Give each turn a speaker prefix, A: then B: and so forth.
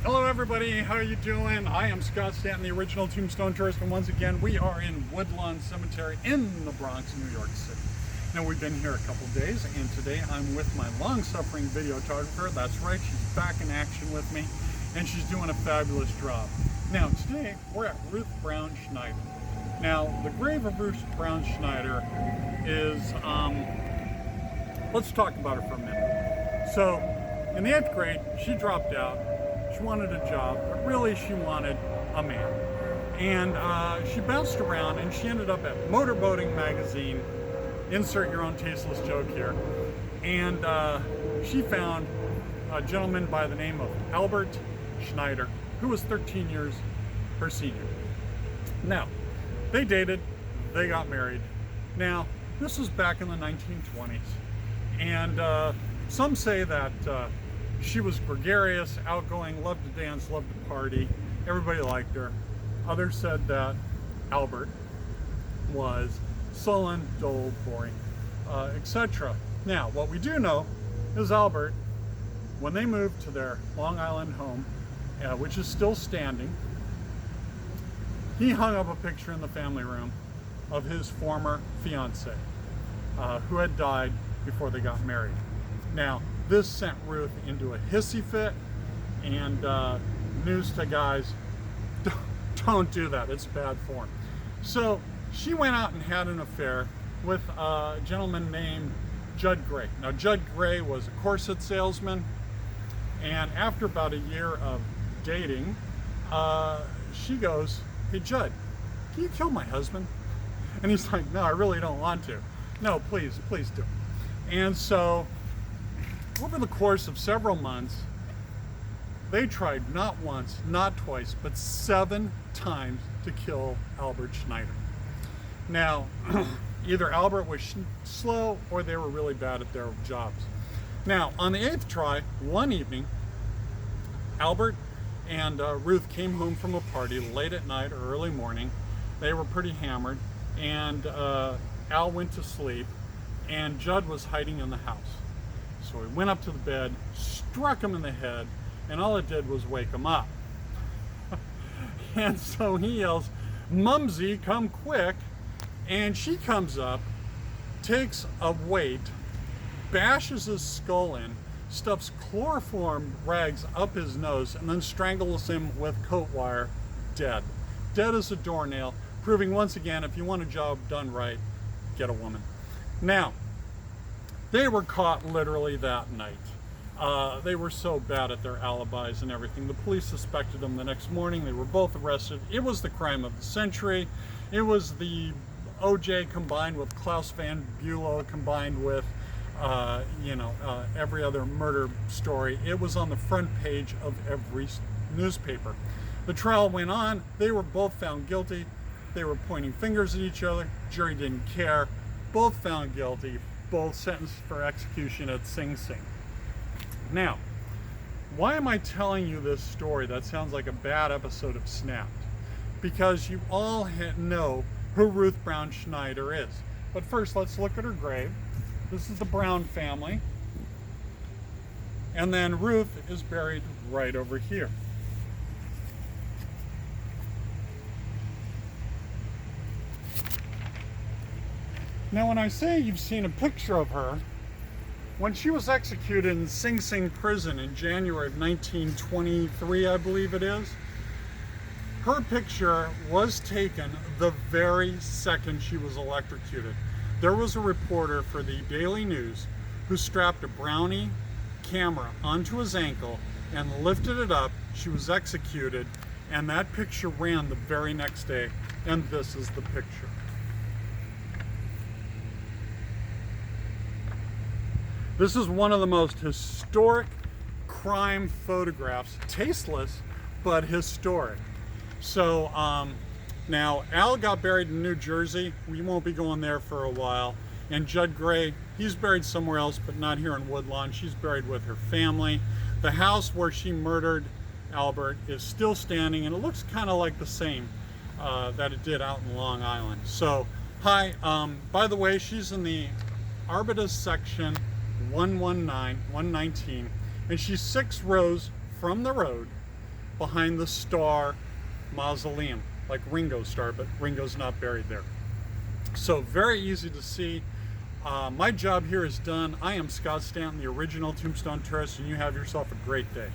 A: Hello everybody, how are you doing? I am Scott Stanton, the original Tombstone tourist, and once again we are in Woodlawn Cemetery in the Bronx, New York City. Now we've been here a couple days, and today I'm with my long-suffering videographer. That's right, she's back in action with me, and she's doing a fabulous job. Now today we're at Ruth Brown Snyder. Now the grave of Ruth Brown Snyder is, let's talk about her for a minute. So in the 8th grade, she dropped out. She wanted a job, but really she wanted a man. And she bounced around and she ended up at Motorboating magazine, insert your own tasteless joke here. And she found a gentleman by the name of Albert Snyder, who was 13 years her senior. Now, they dated, they got married. Now, this was back in the 1920s. And some say that she was gregarious, outgoing, loved to dance, loved to party. Everybody liked her. Others said that Albert was sullen, dull, boring, etc. Now, what we do know is Albert, when they moved to their Long Island home, which is still standing, he hung up a picture in the family room of his former fiancée, who had died before they got married. Now, this sent Ruth into a hissy fit, and news to guys, don't do that, it's bad form. So she went out and had an affair with a gentleman named Judd Gray. Now, Judd Gray was a corset salesman, and after about a year of dating, she goes, "Hey Judd, can you kill my husband?" And he's like, "No, I really don't want to." "No, please do." And so over the course of several months, they tried not once, not twice, but 7 times to kill Albert Snyder. Now, either Albert was slow or they were really bad at their jobs. Now, on the 8th try, one evening, Albert and Ruth came home from a party late at night or early morning. They were pretty hammered, and Al went to sleep, and Judd was hiding in the house. So he went up to the bed, struck him in the head, and all it did was wake him up. And so he yells, "Mumsy, come quick." And she comes up, takes a weight, bashes his skull in, stuffs chloroform rags up his nose, and then strangles him with coat wire, dead. Dead as a doornail, proving once again, if you want a job done right, get a woman. Now, they were caught literally that night. They were so bad at their alibis and everything. The police suspected them the next morning. They were both arrested. It was the crime of the century. It was the OJ combined with Klaus Van Bülow combined with, every other murder story. It was on the front page of every newspaper. The trial went on. They were both found guilty. They were pointing fingers at each other. Jury didn't care. Both found guilty. Both sentenced for execution at Sing Sing. Now, why am I telling you this story? That sounds like a bad episode of Snapped. Because you all know who Ruth Brown Snyder is. But first, let's look at her grave. This is the Brown family. And then Ruth is buried right over here. Now, when I say you've seen a picture of her, when she was executed in Sing Sing prison in January of 1923, I believe it is, her picture was taken the very second she was electrocuted. There was a reporter for the Daily News who strapped a Brownie camera onto his ankle and lifted it up. She was executed, and that picture ran the very next day, and this is the picture. This is one of the most historic crime photographs, tasteless, but historic. So now Al got buried in New Jersey. We won't be going there for a while. And Judd Gray, he's buried somewhere else, but not here in Woodlawn. She's buried with her family. The house where she murdered Albert is still standing, and it looks kind of like the same that it did out in Long Island. So, hi, by the way, she's in the Arbutus section 119, 119, and she's 6 rows from the road. behind the Starr mausoleum, like Ringo's Starr, but Ringo's not buried there. So very easy to see. My job here is done. I am Scott Stanton, the original Tombstone tourist, and you have yourself a great day.